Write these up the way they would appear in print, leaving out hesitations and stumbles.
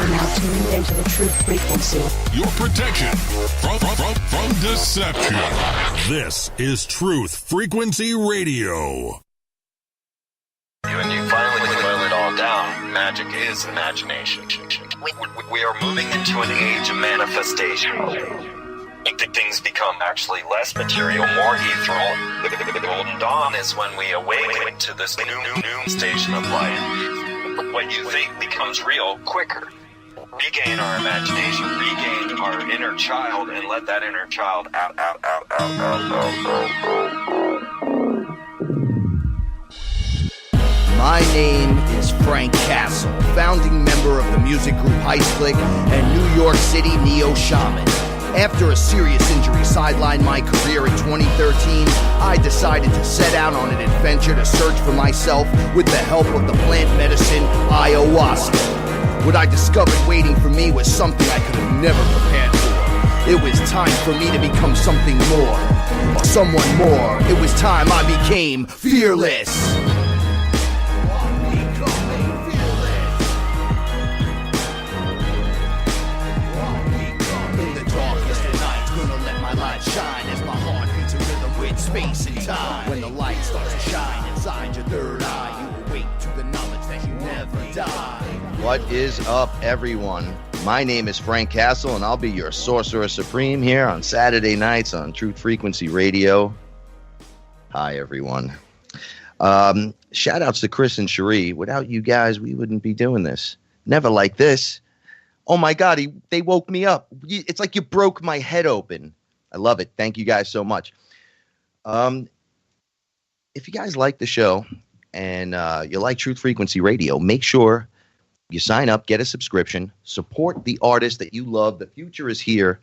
are now tuned into the truth frequency. Your protection from deception. This is Truth Frequency Radio. When you finally boil it all down, magic is imagination. We are moving into an age of manifestation. Things become actually less material, more ethereal. The golden dawn is when we awaken to this new station of life. What you think becomes real quicker. Regain our imagination, regain our inner child, and let that inner child out. My name is Frank Castle, founding member of the music group Heist Click and New York City Neo Shaman. After a serious injury sidelined my career in 2013, I decided to set out on an adventure to search for myself with the help of the plant medicine Ayahuasca. What I discovered waiting for me was something I could have never prepared for. It was time for me to become something more, or someone more. It was time I became fearless. Shine as my heart beats a rhythm with space and time. When the light starts to shine inside your third eye, you awake to the knowledge that you never die. What is up, everyone? My name is Frank Castle, and I'll be your Sorcerer Supreme here on Saturday nights on Truth Frequency Radio. Hi, everyone. Shout outs to Chris and Cherie. Without you guys, we wouldn't be doing this. Never like this. Oh my God, they woke me up. It's like you broke my head open. I love it. Thank you guys so much. If you guys like the show and you like Truth Frequency Radio, make sure you sign up, get a subscription, support the artist that you love. The future is here.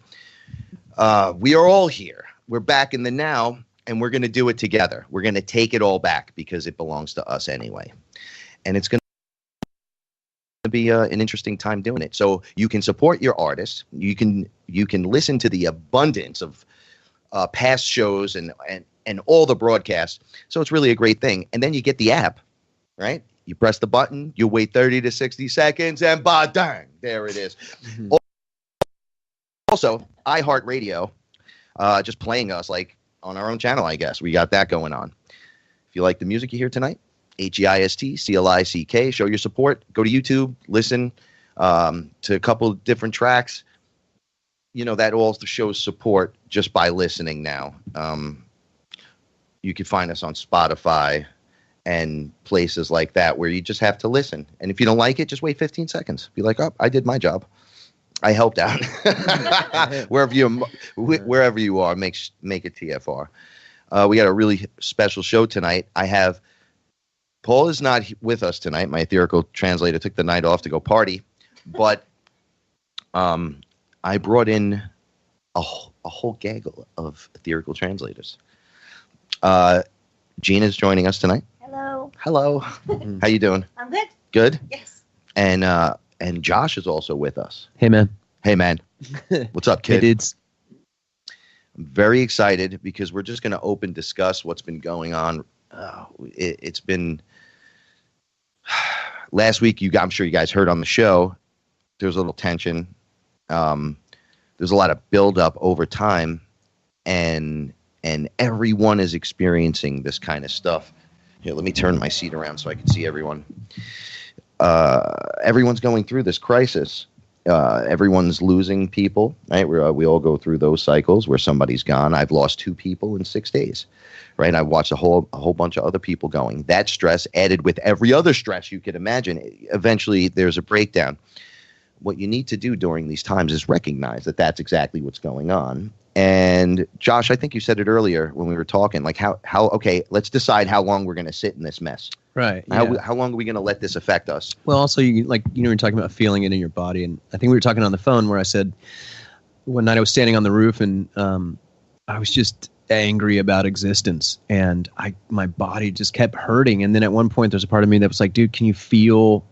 We are all here. We're back in the now, and we're going to do it together. We're going to take it all back because it belongs to us anyway. And it's going to be an interesting time doing it. So you can support your artist. You can listen to the abundance of past shows and all the broadcasts. So it's really a great thing. And then you get the app, right? You press the button, you wait 30 to 60 seconds, and ba-dang, there it is. Mm-hmm. Also, iHeart Radio, just playing us like on our own channel, I guess. We got that going on. If you like the music you hear tonight, HeistClick, show your support. Go to YouTube, listen to a couple of different tracks. You know, that all shows support just by listening now. You can find us on Spotify and places like that where you just have to listen. And if you don't like it, just wait 15 seconds. Be like, oh, I did my job. I helped out. wherever you are, make it TFR. We got a really special show tonight. Paul is not with us tonight. My etherical translator took the night off to go party, but I brought in a whole gaggle of etherical translators. Gina's joining us tonight. Hello. How you doing? I'm good. Good? Yes. And Josh is also with us. Hey, man. What's up, kid? Hey, dudes. I'm very excited because we're just going to discuss what's been going on. It's been last week. I'm sure you guys heard on the show. There's a little tension. There's a lot of buildup over time, and everyone is experiencing this kind of stuff. Here, let me turn my seat around so I can see everyone. Everyone's going through this crisis. Everyone's losing people, right? We all go through those cycles where somebody's gone. I've lost 2 people in 6 days, right? I've watched a whole bunch of other people going. That stress added with every other stress you could imagine. Eventually, there's a breakdown. What you need to do during these times is recognize that that's exactly what's going on. And Josh, I think you said it earlier when we were talking, like how okay, let's decide how long we're going to sit in this mess. Right. Yeah. How long are we going to let this affect us? Well, also, you're talking about feeling it in your body. And I think we were talking on the phone where I said one night I was standing on the roof and I was just angry about existence. And my body just kept hurting. And then at one point there's a part of me that was like, dude, can you feel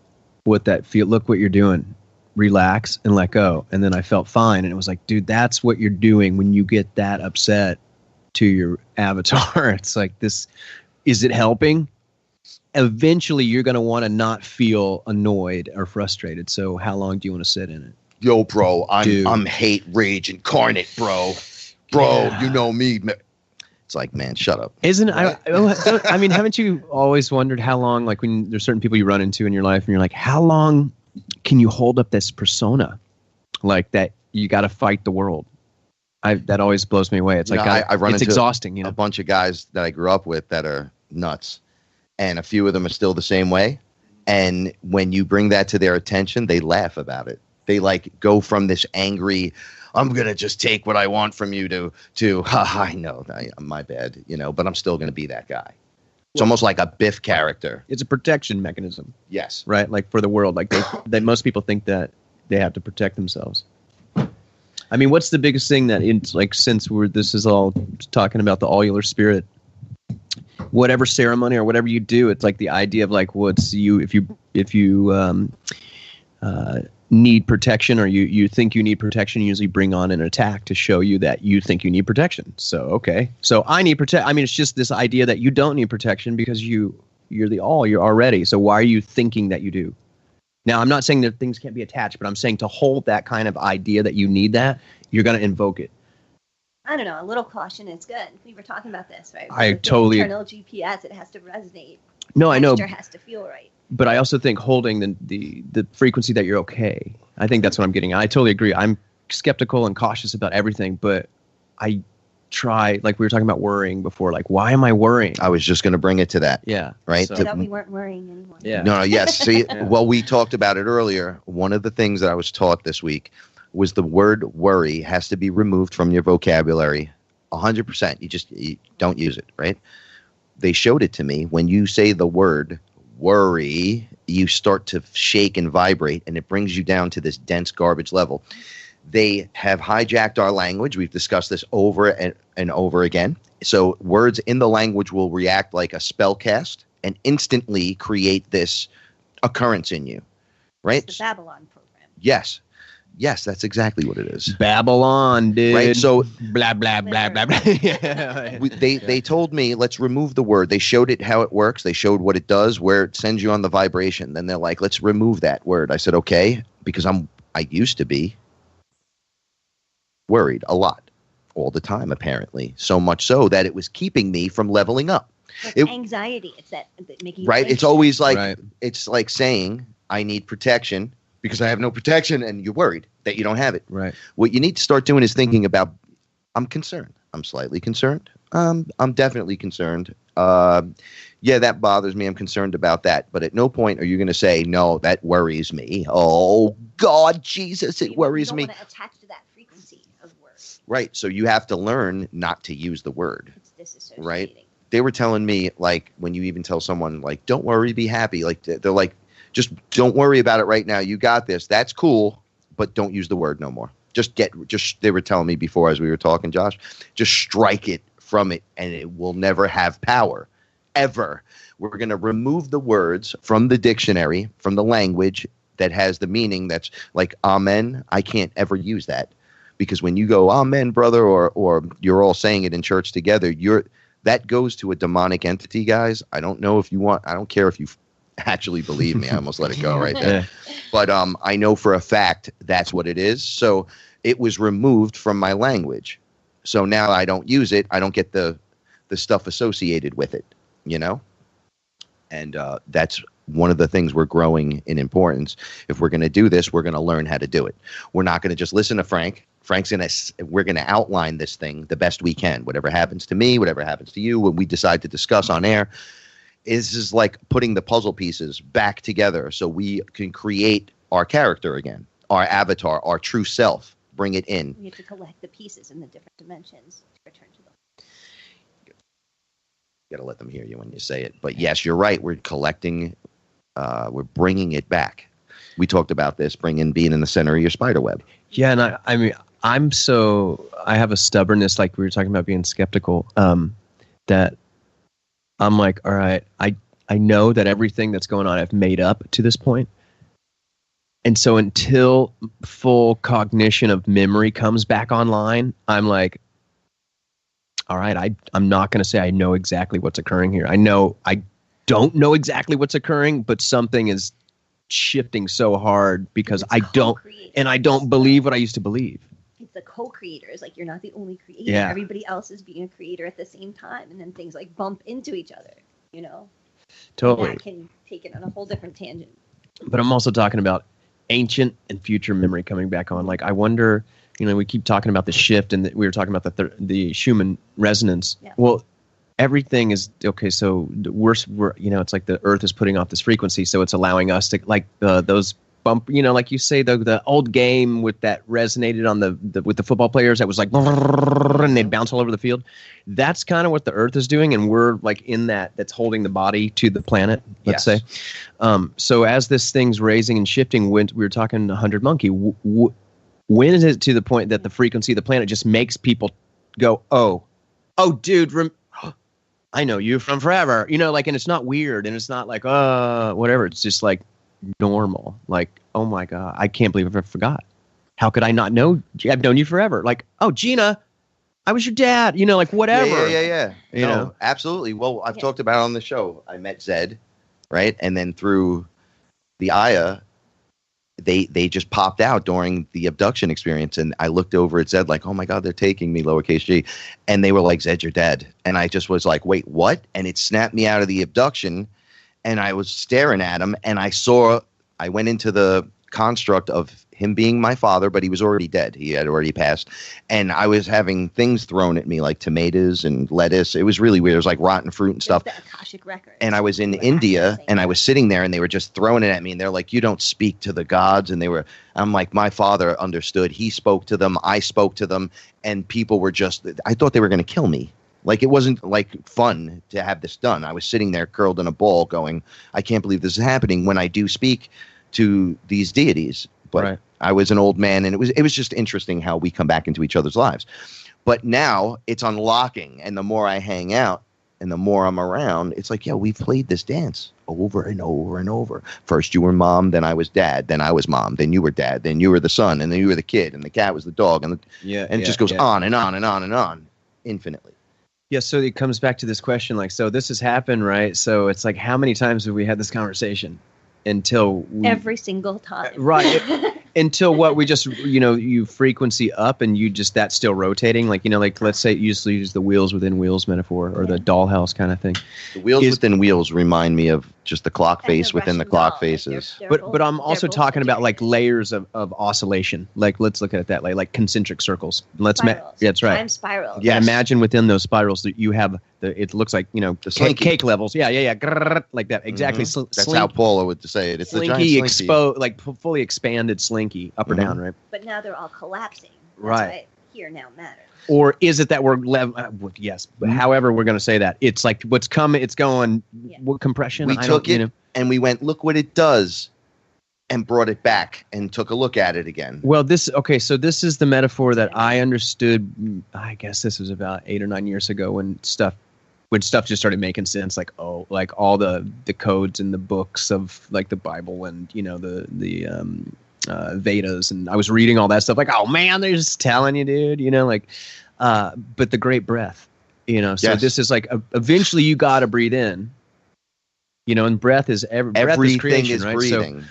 what that feel? Look what you're doing. Relax and let go. And then I felt fine. And it was like, dude, that's what you're doing when you get that upset to your avatar. It's like this, is it helping? eventually you're going to want to not feel annoyed or frustrated. So how long do you want to sit in it? Yo, bro, Dude. I'm hate rage incarnate, bro. Bro, Yeah. you know me. It's like, man, shut up. Isn't I mean, haven't you always wondered how long, like when there's certain people you run into in your life and you're like, how long can you hold up this persona like that? You got to fight the world. That always blows me away. It's You like, know, I run it's into exhausting, you a know? bunch of guys that I grew up with that are nuts, and a few of them are still the same way. And when you bring that to their attention, they laugh about it. They like go from this angry, I'm going to just take what I want from you to I know, my bad, you know, but I'm still going to be that guy. It's almost like a Biff character. It's a protection mechanism, Yes. right? Like for the world, like most people think that they have to protect themselves. I mean, what's the biggest thing that it's like, since this is all talking about the allular spirit, whatever ceremony or whatever you do, it's like the idea of like, if you need protection, or you think you need protection, you usually bring on an attack to show you that you think you need protection. So, okay. So I need I mean, it's just this idea that you don't need protection because you're you're already. So why are you thinking that you do? Now, I'm not saying that things can't be attached, but I'm saying to hold that kind of idea that you need that, you're going to invoke it. I don't know. A little caution is good. We were talking about this, right? I With the totally- internal GPS, it has to resonate. No, I know. Texture has to feel right. But I also think holding the frequency that you're okay. I think that's what I'm getting at. I totally agree. I'm skeptical and cautious about everything, but I try, like we were talking about worrying before, like, why am I worrying? I was just going to bring it to that. Yeah. Right? So- I thought we weren't worrying anymore. Yeah. No, yes. See, well, we talked about it earlier. One of the things that I was taught this week was the word worry has to be removed from your vocabulary 100%. You don't use it, right? They showed it to me. When you say the word worry, you start to shake and vibrate, and it brings you down to this dense garbage level. They have hijacked our language. We've discussed this over and over again. So words in the language will react like a spell cast and instantly create this occurrence in you, right? It's the Babylon program. Yes. Yes, that's exactly what it is. Babylon, dude. Right, so blah, blah, blah, blah, blah. Yeah. They told me, let's remove the word. They showed it how it works. They showed what it does, where it sends you on the vibration. Then they're like, let's remove that word. I said, okay, because I used to be worried a lot, all the time, apparently. So much so that it was keeping me from leveling up. It's anxiety. It's that making you Right? It's anxious. always like, Right. it's like saying, I need protection because I have no protection, and you're worried that you don't have it. Right. What you need to start doing is thinking about, I'm concerned. I'm slightly concerned. I'm definitely concerned. Yeah, that bothers me. I'm concerned about that. But at no point are you going to say, no, that worries me. Oh, God, Jesus, it worries You me. don't want to attach to that frequency of words. Right. So you have to learn not to use the word. It's disassociating. Right. They were telling me, like, when you even tell someone, like, don't worry, be happy. Like, they're like, just don't worry about it right now. You got this. That's cool. But don't use the word no more. They were telling me before as we were talking, Josh, just strike it from it and it will never have power. Ever. We're going to remove the words from the dictionary, from the language that has the meaning that's like amen. I can't ever use that, because when you go amen, brother, or you're all saying it in church together, that goes to a demonic entity, guys. I don't care if you actually believe me. I almost let it go right there. Yeah. But I know for a fact that's what it is. So it was removed from my language. So now I don't use it. I don't get the stuff associated with it, you know? And that's one of the things we're growing in importance. If we're going to do this, we're going to learn how to do it. We're not going to just listen to Frank. We're going to outline this thing the best we can. Whatever happens to me, whatever happens to you, when we decide to discuss on air, is like putting the puzzle pieces back together so we can create our character again, our avatar, our true self, bring it in. You have to collect the pieces in the different dimensions to return to them. You got to let them hear you when you say it. But yes, you're right. We're collecting, we're bringing it back. We talked about this, being in the center of your spider web. Yeah, and I mean, I have a stubbornness, like we were talking about being skeptical, that I'm like, all right, I know that everything that's going on I've made up to this point. And so until full cognition of memory comes back online, I'm like, all right, I'm not going to say I know exactly what's occurring here. I know don't know exactly what's occurring, but something is shifting so hard because I don't believe what I used to believe. It's the co-creators. Like, you're not the only creator. Yeah. Everybody else is being a creator at the same time, and then things like bump into each other. You know, Totally. And that can take it on a whole different tangent. But I'm also talking about ancient and future memory coming back on. Like, I wonder, we keep talking about the shift, and we were talking about the Schumann resonance. Yeah. Well, everything is okay. So we're it's like the Earth is putting off this frequency, so it's allowing us to, like, those bump, like you say, the old game with that resonated on with the football players that was like, and they'd bounce all over the field. That's kind of what the Earth is doing, and we're like in that's holding the body to the planet, let's say. So as this thing's raising and shifting, when we were talking 100 Monkey, when is it to the point that the frequency of the planet just makes people go, oh dude, I know you from forever, like, and it's not weird, and it's not like, whatever. It's just like normal. Like, oh my God, I can't believe I forgot. How could I not know? I've known you forever. Like, oh, Gina, I was your dad, like whatever. Yeah. No, absolutely. Well, I've talked about it on the show. I met Zed, right? And then through the Aya, they just popped out during the abduction experience. And I looked over at Zed like, oh my God, they're taking me, lowercase g. And they were like, Zed, you're dead. And I just was like, wait, what? And it snapped me out of the abduction. And I was staring at him, and I went into the construct of him being my father, but he was already dead. He had already passed. And I was having things thrown at me like tomatoes and lettuce. It was really weird. It was like rotten fruit and stuff. The Akashic record. And I was in India, and I was sitting there, and they were just throwing it at me. And they're like, you don't speak to the gods. And I'm like, my father understood. He spoke to them. I spoke to them. And people were I thought they were going to kill me. Like, it wasn't like fun to have this done. I was sitting there curled in a ball going, I can't believe this is happening when I do speak to these deities. But right. I was an old man, and it was just interesting how we come back into each other's lives. But now it's unlocking, and the more I hang out and the more I'm around, it's like, we've played this dance over and over and over. First you were mom, then I was dad, then I was mom, then you were dad, then you were the son, and then you were the kid, and the cat was the dog, and it just goes on and on and on and on infinitely. Yeah, so it comes back to this question, like, so this has happened, right? So it's like, how many times have we had this conversation until every single time, right? Until what we just, you frequency up, and you just, that's still rotating. Like, like, let's say you use the wheels within wheels metaphor, or the dollhouse kind of thing. The wheels within wheels remind me of just the clock face within the clock faces. But I'm also talking about like layers of oscillation. Like, let's look at it that way, like concentric circles. That's right. Time spirals. Yeah, imagine within those spirals that you have it looks like, the cake levels. Yeah. Grrr, like that. Exactly. Mm-hmm. That's how Paula would say it. It's slinky, the giant slinky. Like fully expanded slinky, up or down, right? But now they're all collapsing. That's right. Why here now matters. Or is it that we're yes, but however we're going to say that, it's like what's coming, it's going compression. We took it and we went, look what it does, and brought it back and took a look at it again. Well, so this is the metaphor that I understood. I guess this was about 8 or 9 years ago when stuff just started making sense. Like, like all the codes in the books of like the Bible and the Vedas, and I was reading all that stuff like, oh man, they're just telling you, dude, but the great breath, so this is like eventually you got to breathe in, and breath is everything is creation, is right? breathing.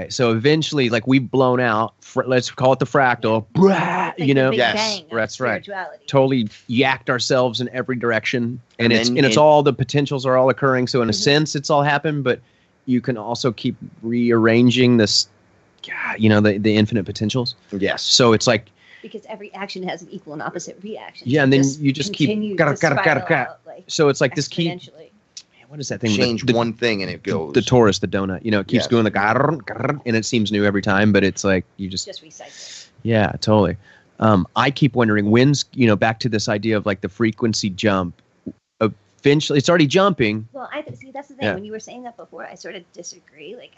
So eventually, like, we've blown out, let's call it the fractal, like yes, that's right. Totally yacked ourselves in every direction, and it's all, the potentials are all occurring. So in a sense, it's all happened, but you can also keep rearranging this, the infinite potentials. Yes. So it's like, because every action has an equal and opposite reaction. Yeah, and then you just keep so it's like this key. What is that thing? Change one thing and it goes. The torus, the donut. It keeps going like, and it seems new every time, but it's like you just recycle. Yeah, totally. I keep wondering when's, back to this idea of like the frequency jump. Eventually, it's already jumping. Well, see, that's the thing. When you were saying that before, I sort of disagree. Like,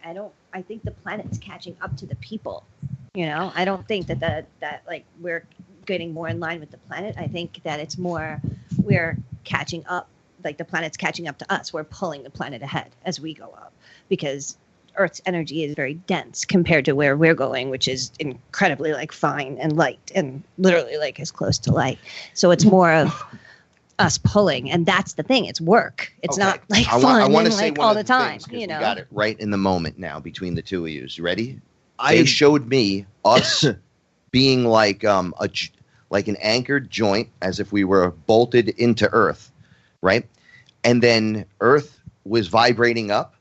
I think the planet's catching up to the people. I don't think that like we're getting more in line with the planet. I think that it's more we're catching up. Like, the planet's catching up to us. We're pulling the planet ahead as we go up, because Earth's energy is very dense compared to where we're going, which is incredibly like fine and light and literally like as close to light. So it's more of us pulling, and that's the thing. It's work. It's Okay. not like I fun want to and say like one all of the the time. things, 'cause You know, we got it right in the moment now between the two of you. You ready? They showed me us being like like an anchored joint, as if we were bolted into Earth, right? And then Earth was vibrating up,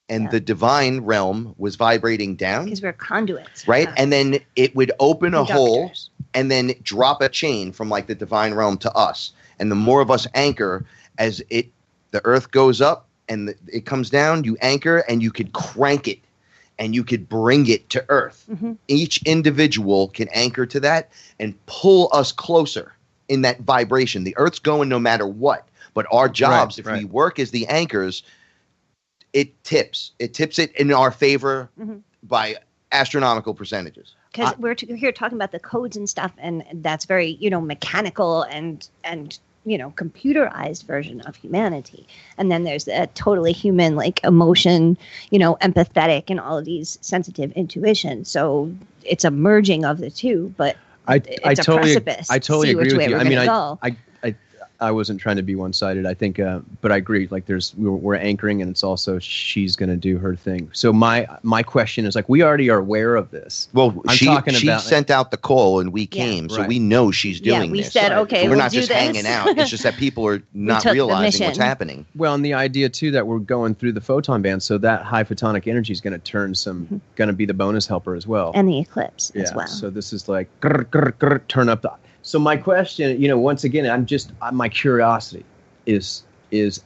and the divine realm was vibrating down, because we're conduits, right? And then it would open a hole Conductors. and then drop a chain from like the divine realm to us. And the more of us anchor, as the Earth goes up and it comes down, you anchor and you could crank it and you could bring it to Earth. Mm-hmm. Each individual can anchor to that and pull us closer in that vibration. The Earth's going no matter what. But our jobs, if we work as the anchors, it tips it in our favor by astronomical percentages. Because we're here talking about the codes and stuff, and that's very, mechanical and computerized version of humanity. And then there's a totally human, like emotion, empathetic, and all of these sensitive intuition. So it's a merging of the two, but it's a precipice. I totally See agree which with way you. we're I mean, gonna go. I wasn't trying to be one-sided. I think, but I agree. Like, we're anchoring, and it's also she's going to do her thing. So my question is, like, we already are aware of this. Well, she about, sent out the call, and we came, so we know she's doing we this. said, okay, so we're we'll not do just this. hanging out. It's just that people are not took the realizing what's mission. happening. Well, and the idea too that we're going through the photon band, so that high photonic energy is going to turn going to be the bonus helper as well, And the eclipse as well. So this is like turn up the. So my question, once again, my curiosity is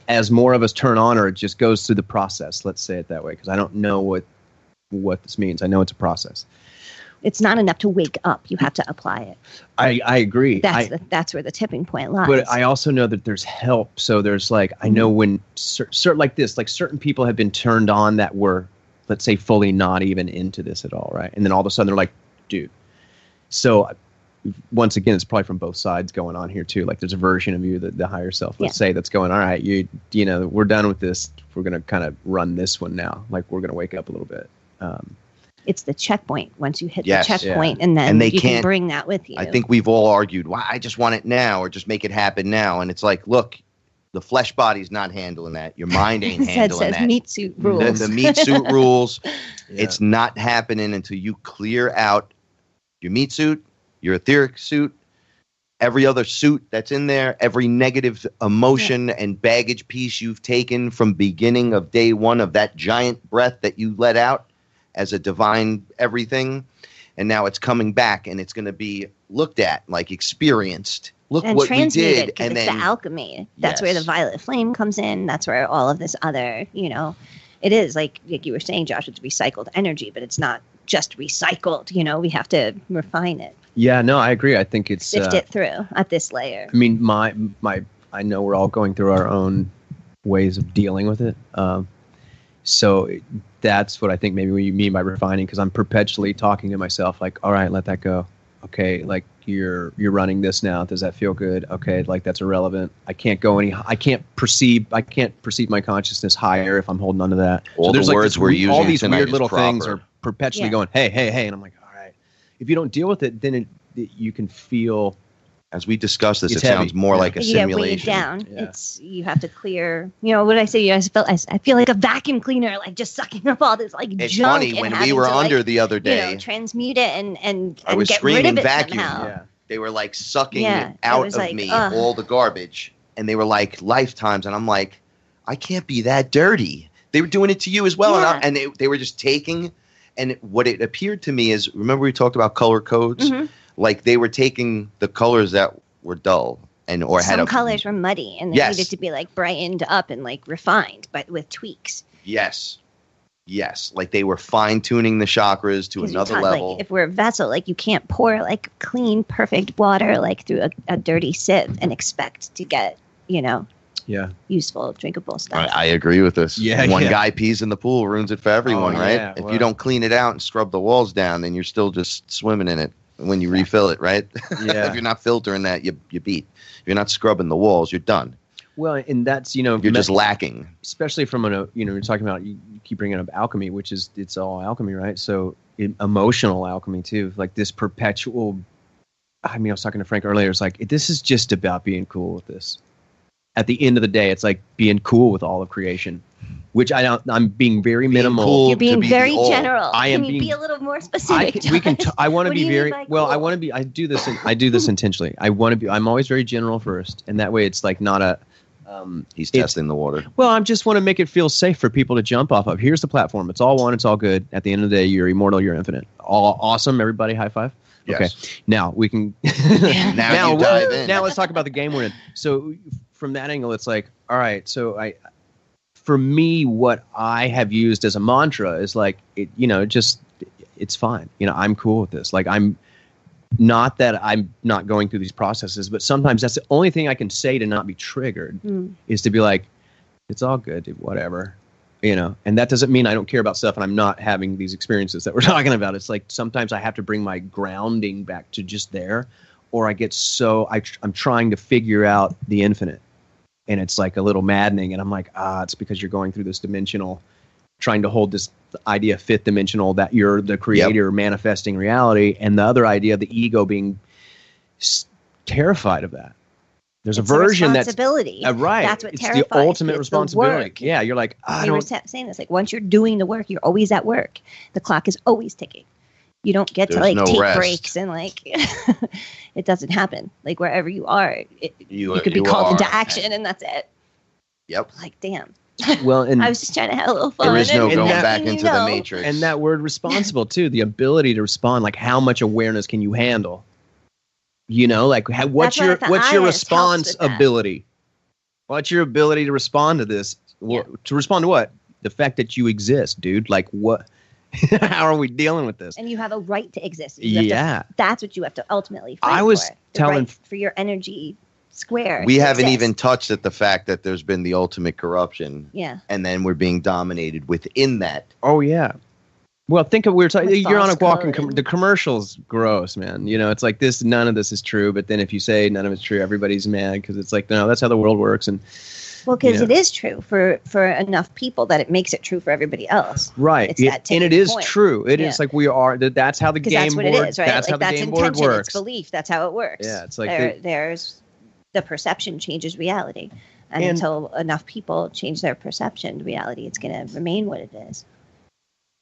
as more of us turn on, or it just goes through the process. Let's say it that way, because I don't know what this means. I know it's a process. It's not enough to wake up. You have to apply it. I agree. That's where the tipping point lies. But I also know that there's help. So there's like, I know when certain like this, like certain people have been turned on that were, let's say, fully not even into this at all, right? And then all of a sudden they're like, dude. So once again, it's probably from both sides going on here too. Like, there's a version of you, the higher self, let's say, that's going, all right, we're done with this. We're going to kind of run this one now. Like, we're going to wake up a little bit. It's the checkpoint. Once you hit Yes. the checkpoint, and then you can bring that with you. I think we've all argued, why I just want it now, or just make it happen now. And it's like, look, the flesh body's not handling that. Your mind ain't handling that. Meat suit rules. The meat suit rules. It's not happening until you clear out your meat suit, your etheric suit, every other suit that's in there, every negative emotion and baggage piece you've taken from beginning of day one of that giant breath that you let out as a divine everything. And now it's coming back, and it's going to be looked at, like experienced. Look and what we transmuted, did. because And it's then the alchemy. That's where the violet flame comes in. That's where all of this other, it is like you were saying, Josh, it's recycled energy, but it's not just recycled. We have to refine it. Yeah, no, I agree. I think it's Sift it through at this layer. I mean, I know we're all going through our own ways of dealing with it. So that's what I think maybe what you mean by refining, because I'm perpetually talking to myself like, all right, let that go. Okay, like you're running this now. Does that feel good? Okay, like that's irrelevant. I can't perceive my consciousness higher if I'm holding on to that. All so there's the like words we're using all these tonight weird is little proper. things are perpetually going, hey, and I'm like, all right. If you don't deal with it, then you can feel. As we discussed this, It's it heavy. sounds more like a You get weighed simulation. down. Yeah. You have to clear. What did I say? I feel like a vacuum cleaner, like just sucking up all this like It's junk. funny, and when we having were to, under the other day, transmute it and I was get rid screaming of it vacuum. somehow. Yeah. they were like sucking it out was of like, me ugh. all the garbage, and they were like lifetimes, and I'm like, I can't be that dirty. They were doing it to you as well, Yeah. and they were just taking, and what it appeared to me is, remember we talked about color codes, like they were taking the colors that were dull or had Some colors were muddy and they needed to be like brightened up and like refined, but with tweaks. Yes, like they were fine tuning the chakras to another level. Like, if we're a vessel, like you can't pour like clean, perfect water like through a dirty sieve and expect to get useful, drinkable stuff. I agree with this. Yeah, One yeah. guy pees in the pool, ruins it for everyone, right? yeah, If well. you don't clean it out and scrub the walls down, then you're still just swimming in it when you refill it, right? Yeah. If you're not filtering that, you beat. If you're not scrubbing the walls, you're done. Well, and that's You're just lacking. especially from you're talking about, you keep bringing up alchemy, which is, it's all alchemy, right? So emotional alchemy too, like this perpetual. I mean, I was talking to Frank earlier. It's like, this is just about being cool with this. at the end of the day, it's like being cool with all of creation, which I'm being very minimal. Cool You're being to be very the all. general. I am Can you being- be a little more specific? I want to What be do you very mean by well. I cool? want to be. I do this intentionally. I'm always very general first, and that way it's like not a. He's testing the water. Well, I just want to make it feel safe for people to jump off of. Here's the platform. It's all one. It's all good. At the end of the day, you're immortal. You're infinite. All awesome. Everybody, high five. Yes. Okay. Now we can. Now you dive in. Now let's talk about the game we're in. So from that angle, it's like, all right. So for me, what I have used as a mantra is like, it's fine. I'm cool with this. Like I'm. Not that I'm not going through these processes, but sometimes that's the only thing I can say to not be triggered is to be like, it's all good, dude, whatever, and that doesn't mean I don't care about stuff and I'm not having these experiences that we're talking about. It's like sometimes I have to bring my grounding back to just there, or I get I'm trying to figure out the infinite, and it's like a little maddening, and I'm like, it's because you're going through this dimensional, trying to hold this idea fifth dimensional that you're the creator manifesting reality, and the other idea of the ego being terrified of that. There's It's a version that's responsibility. right. That's what it's terrifies. the ultimate It's the responsibility. work. Yeah, you're like, I We were don't. saying this, like once you're doing the work, you're always at work. The clock is always ticking. You don't get to There's like no take rest. breaks and like it doesn't happen. Like wherever you are, you could be you called into are. action, and that's it. Yep. Like damn. Well, and I was just trying to have a little fun. There is no and going next back thing you into the know- matrix. and that word responsible too, the ability to respond. Like how much awareness can you handle? Like what's That's why your the what's your IS helps with that. responsibility? What's your ability to respond to this? Well, to respond to what? The fact that you exist, dude. Like what? How are we dealing with this? And you have a right to exist. You have to- that's what you have to ultimately fight I was for. The telling- right for your energy square. We to haven't exist. even touched at the fact that there's been the ultimate corruption, Yeah. and then we're being dominated within that. Oh yeah. Well, think of we were talking. With You're on a false walk, and code and- the commercials gross, man. It's like this. None of this is true. But then if you say none of it's true, everybody's mad because it's like no, that's how the world works. And Well, because you know. it is true for enough people that it makes it true for everybody else. right, It's that and it tipping is point. true. It is Yeah. like we are. That's how the Because game that's what board. it is, right? That's Like how the that's game board intention. works. It's belief. That's how it works. Yeah, it's like there's the perception changes reality, and And- until enough people change their perception to reality, it's going to remain what it is.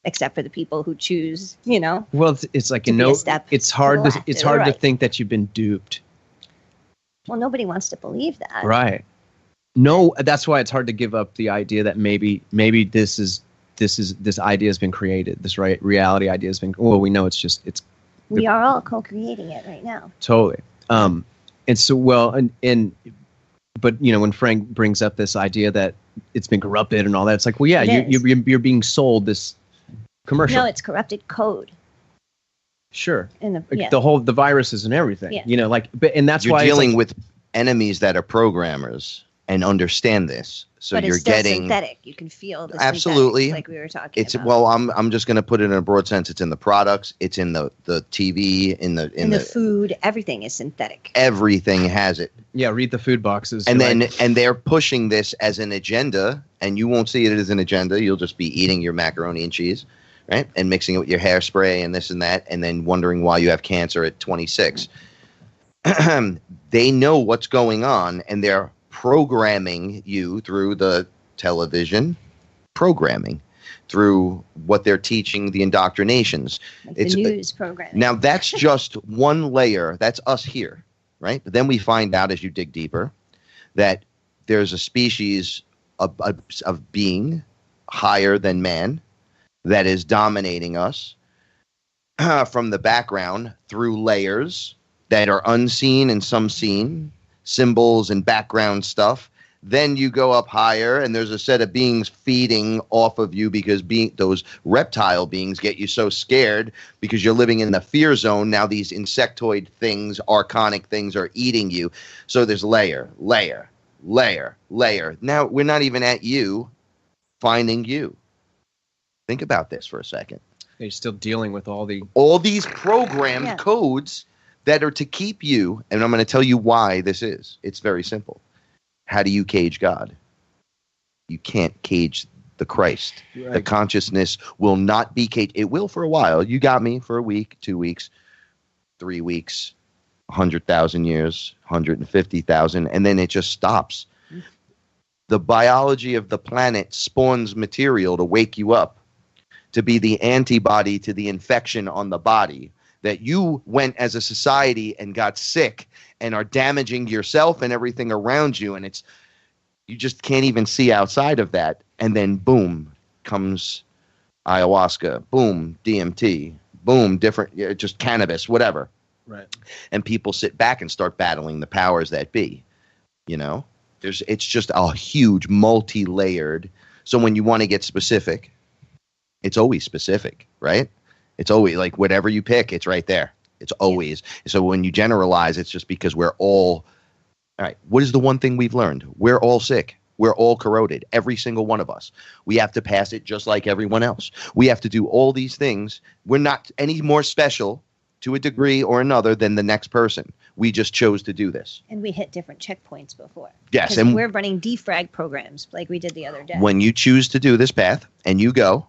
Except for the people who choose, Well, it's like to be a step it's to hard the to left it's or the hard to right. think that you've been duped. Well, nobody wants to believe that. Right. No, that's why it's hard to give up the idea that maybe this idea has been created. This reality idea has been. Well, we know it's We are all co-creating it right now. totally. And so but when Frank brings up this idea that it's been corrupted and all that, it's like, well, yeah, It is. you're being sold this commercial. No, it's corrupted code. Sure. In the, Like yeah. the viruses and everything. Yeah. And that's You're why dealing it's like, with enemies that are programmers and understand this. So but you're it's still getting synthetic. You can feel the Absolutely. synthetics, like we were talking it's about. well, I'm just going to put it in a broad sense. It's in the products. It's in the TV. In the food, everything is synthetic. everything has it. yeah, read the food boxes. And You're then like, and they're pushing this as an agenda, and you won't see it as an agenda. You'll just be eating your macaroni and cheese, right? And mixing it with your hairspray and this and that, and then wondering why you have cancer at 26. They know what's going on, and they're programming you through the television programming, through what they're teaching, the indoctrinations. Like it's- the news program. Now, that's just one layer. That's us here, right? But then we find out as you dig deeper that there's a species of being higher than man that is dominating us from the background through layers that are unseen and some seen, symbols and background stuff. Then you go up higher, and there's a set of beings feeding off of you because those reptile beings get you so scared because you're living in the fear zone. Now these insectoid things, archonic things, are eating you. So there's layer. Now we're not even at you finding you. Think about this for a second. you're still dealing with all these programmed codes that are to keep you, and I'm going to tell you why this is. It's very simple. How do you cage God? You can't cage the Christ. Right. The consciousness will not be caged. It will for a while. You got me for a week, 2 weeks, 3 weeks, 100,000 years, 150,000, and then it just stops. The biology of the planet spawns material to wake you up, to be the antibody to the infection on the body, that you went as a society and got sick and are damaging yourself and everything around you. And you just can't even see outside of that. And then boom comes ayahuasca, boom, DMT, boom, different, just cannabis, whatever. Right. And people sit back and start battling the powers that be. You know, it's just a huge multi-layered. So when you want to get specific, it's always specific, right? It's always like whatever you pick, it's right there. It's always. So when you generalize, it's just because we're all right. What is the one thing we've learned? We're all sick. We're all corroded. Every single one of us. We have to pass it just like everyone else. We have to do all these things. We're not any more special to a degree or another than the next person. We just chose to do this. And we hit different checkpoints before. Yes. And And we're running defrag programs like we did the other day. when you choose to do this path and you go,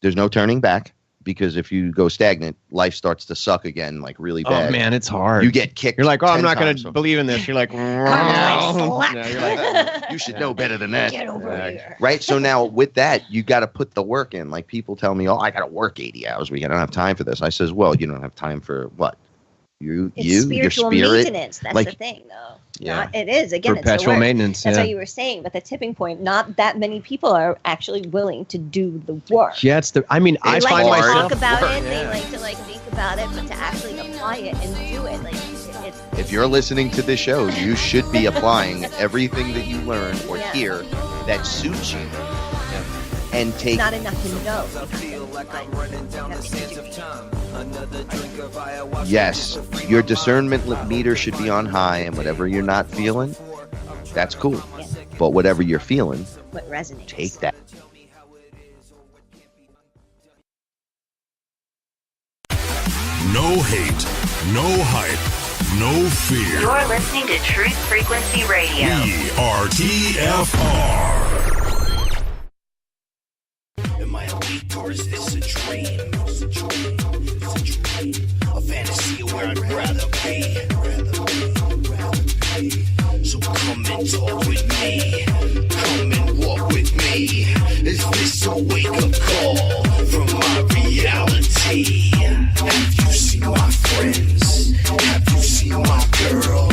there's no turning back. Because if you go stagnant, life starts to suck again, like really bad. Oh man, it's hard. You get kicked. You're like, oh, I'm 10 not going times. to believe in this. You're like, Slap. you're like, You should know better than that. Get over here. Right? So now with that, you got to put the work in. Like people tell me, oh, I got to work 80 hours a week. I don't have time for this. I says, well, you don't have time for what? It's your spiritual spirit. maintenance. That's like- the thing, though. Yeah. It is. Again, it's the perpetual work. maintenance. That's Yeah. what you were saying. But the tipping point, not that many people are actually willing to do the work. Yeah, I mean, I They like find to myself. talk about it. Yeah. They like to think about it, but to actually apply it and do it, like it's. If you're listening to this show, you should be applying everything that you learn or Yeah. hear that suits you. And It's take not enough to know. yes, your discernment meter should be on high, and whatever you're not feeling, that's cool. Yeah. But whatever you're feeling, What resonates. take that. No hate, no hype, no fear. You're listening to Truth Frequency Radio. We are TFR. Am I awake or is this a dream? It's a dream. It's a dream. A fantasy where I'd rather be. So come and talk with me. Come and walk with me. Is this a wake-up call from my reality? Have you seen my friends? Have you seen my girl?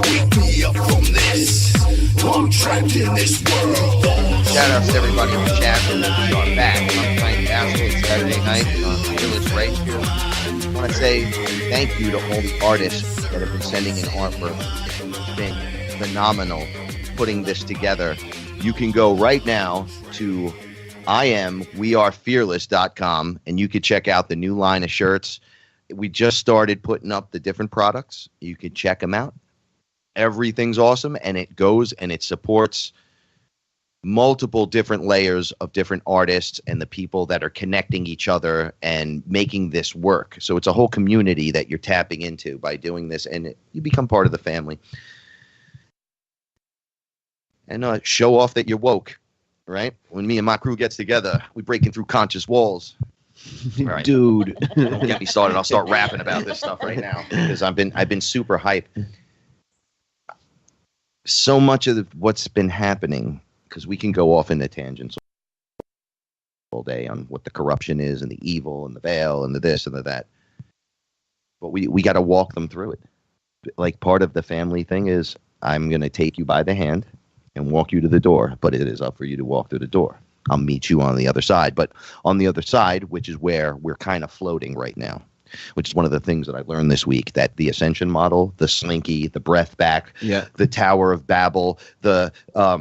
Wake me up from this. I'm trapped in this world. Shout out to everybody in the chat room. We are back on Frank Castle Saturday night on FearLess Radio. I want to say thank you to all the artists that have been sending in artwork. It's been phenomenal putting this together. You can go right now to wearefearless.com and you can check out the new line of shirts. We just started putting up the different products. You can check them out. Everything's awesome, and it goes and it supports multiple different layers of different artists and the people that are connecting each other and making this work. So it's a whole community that you're tapping into by doing this, and you become part of the family. And show off that you're woke, right? When me and my crew gets together, we breaking through conscious walls. Right. Dude. Don't get me started. I'll start rapping about this stuff right now because I've been super hype. So much of what's been happening, because we can go off into tangents all day on what the corruption is and the evil and the veil and the this and the that. But we got to walk them through it. Like part of the family thing is I'm going to take you by the hand and walk you to the door, but it is up for you to walk through the door. I'll meet you on the other side. But on the other side, which is where we're kind of floating right now, which is one of the things that I learned this week, that the ascension model, the slinky, the breath back, the Tower of Babel, the, I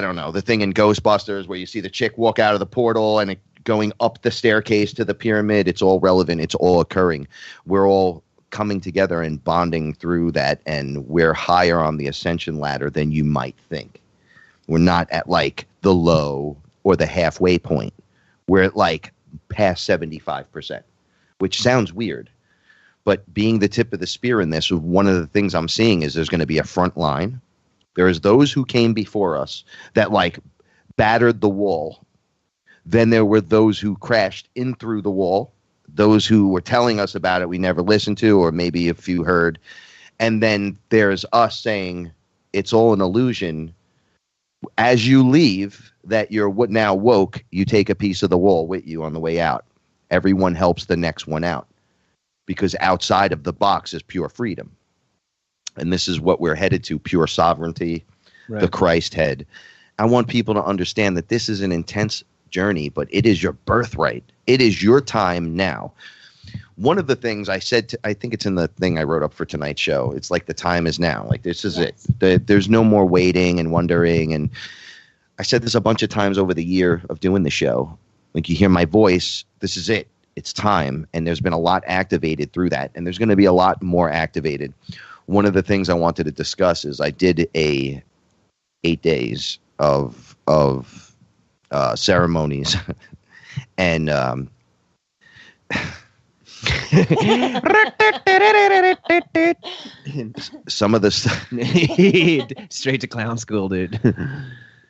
don't know, the thing in Ghostbusters where you see the chick walk out of the portal and it going up the staircase to the pyramid. It's all relevant. It's all occurring. We're all coming together and bonding through that, and we're higher on the ascension ladder than you might think. We're not at like the low or the halfway point. We're at like past 75%, which sounds weird. But being the tip of the spear in this, one of the things I'm seeing is there's going to be a front line. There is those who came before us that like battered the wall. Then there were those who crashed in through the wall. Those who were telling us about it we never listened to, or maybe a few heard. And then there's us saying it's all an illusion. as you leave, that you're now woke, you take a piece of the wall with you on the way out. Everyone helps the next one out, because outside of the box is pure freedom. And this is what we're headed to, pure sovereignty, the Christ head. I want people to understand that this is an intense journey, but it is your birthright. It is your time now. One of the things I said, I think it's in the thing I wrote up for tonight's show. It's like the time is now. Like, this is it. There's no more waiting and wondering. And I said this a bunch of times over the year of doing the show. Like, you hear my voice. This is it. It's time. And there's been a lot activated through that. And there's going to be a lot more activated. One of the things I wanted to discuss is I did 8 days of ceremonies. And some of the stuff straight to clown school, dude.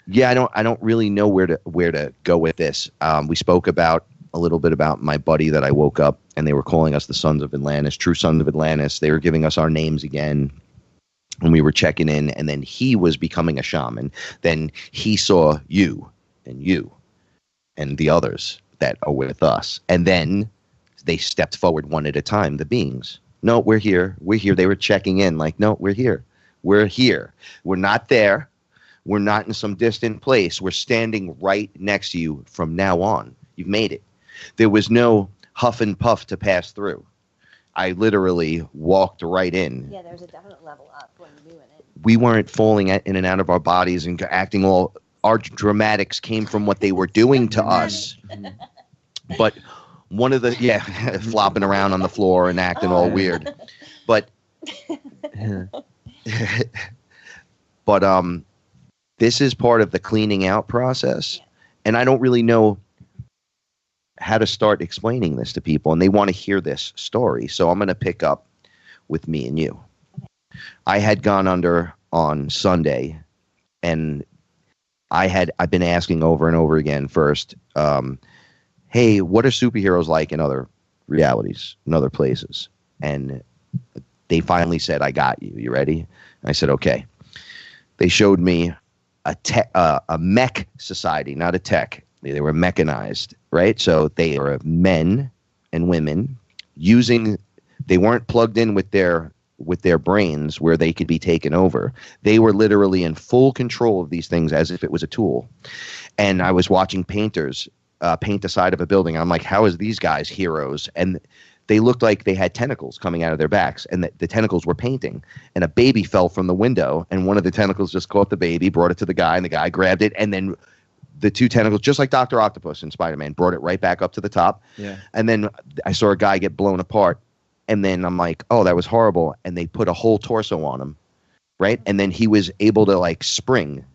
Yeah, I don't really know where to go with this. We spoke about a little bit about my buddy that I woke up and they were calling us the Sons of Atlantis, true Sons of Atlantis. They were giving us our names again. And we were checking in, and then he was becoming a shaman. Then he saw you and the others that are with us. And then they stepped forward one at a time, the beings. No, we're here. We're here. They were checking in like, no, we're here. We're here. We're not there. We're not in some distant place. We're standing right next to you from now on. You've made it. There was no huff and puff to pass through. I literally walked right in. Yeah, there's a definite level up when you went in. We weren't falling in and out of our bodies and acting all. Our dramatics came from what they were doing to us. But one of the, flopping around on the floor and acting all weird. But this is part of the cleaning out process. Yeah. And I don't really know how to start explaining this to people, and they want to hear this story. So I'm going to pick up with me and you. I had gone under on Sunday, and I've been asking over and over again first, hey, what are superheroes like in other realities, in other places? And they finally said, I got you. You ready? And I said, okay. They showed me a mech society, not a tech. They were mechanized, right? So they were men and women they weren't plugged in with their brains where they could be taken over. They were literally in full control of these things as if it was a tool. And I was watching painters paint the side of a building. I'm like, how is these guys heroes? And they looked like they had tentacles coming out of their backs, and the tentacles were painting. And a baby fell from the window, and one of the tentacles just caught the baby, brought it to the guy, and the guy grabbed it, and then the two tentacles, just like Dr. Octopus in Spider-Man, brought it right back up to the top. Yeah. And then I saw a guy get blown apart, and then I'm like, oh, that was horrible. And they put a whole torso on him, right? And then he was able to like spring,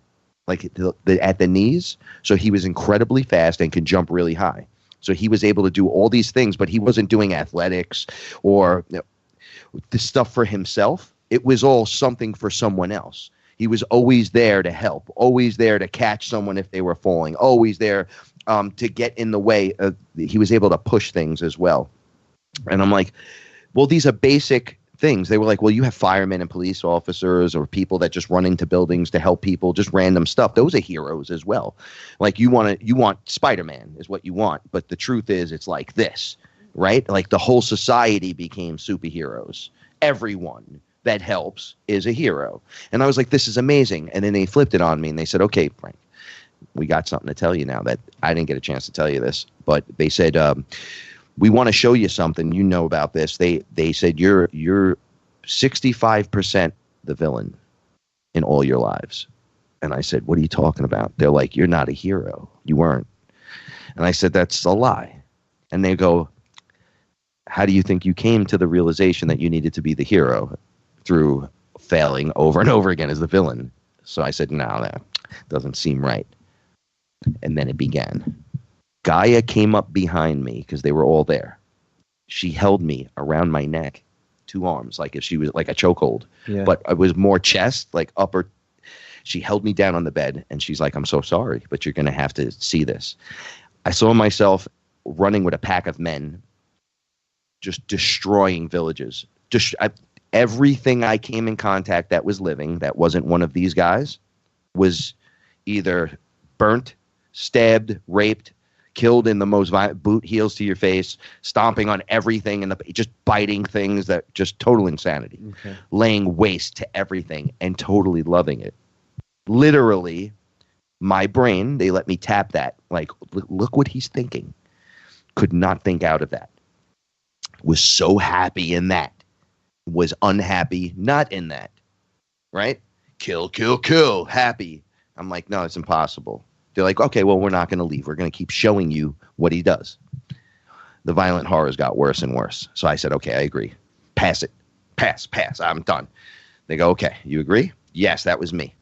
like at the knees. So he was incredibly fast and could jump really high. So he was able to do all these things, but he wasn't doing athletics or the stuff for himself. It was all something for someone else. He was always there to help, always there to catch someone if they were falling, always there to get in the way. He was able to push things as well. And I'm like, well, these are basic things. They were like, well, you have firemen and police officers or people that just run into buildings to help people, just random stuff. Those are heroes as well. Like you want Spider-Man is what you want. But the truth is it's like this, right? Like the whole society became superheroes. Everyone that helps is a hero. And I was like, this is amazing. And then they flipped it on me and they said, okay, Frank, we got something to tell you now that I didn't get a chance to tell you this, but they said, we want to show you something. You know about this. They said you're 65% the villain in all your lives. And I said, what are you talking about? They're like, you're not a hero. You weren't. And I said, that's a lie. And they go, how do you think you came to the realization that you needed to be the hero? Through failing over and over again as the villain. So I said, no, that doesn't seem right. And then it began. Gaia came up behind me because they were all there. She held me around my neck, 2 arms, like if she was like a chokehold. Yeah. But it was more chest, like upper. She held me down on the bed and she's like, I'm so sorry, but you're going to have to see this. I saw myself running with a pack of men, just destroying villages. Everything I came in contact that was living, that wasn't one of these guys, was either burnt, stabbed, raped, killed in the most violent, boot heels to your face, stomping on everything, and just biting things, that just total insanity. Okay. Laying waste to everything and totally loving it. Literally, my brain, they let me tap that. Like, look what he's thinking. Could not think out of that. Was so happy in that. Was unhappy not in that. Right? Kill, kill, kill. Happy. I'm like, no, it's impossible. They're like, okay, well, we're not going to leave. We're going to keep showing you what he does. The violent horrors got worse and worse. So I said, okay, I agree. Pass it. Pass. I'm done. They go, okay, you agree? Yes, that was me.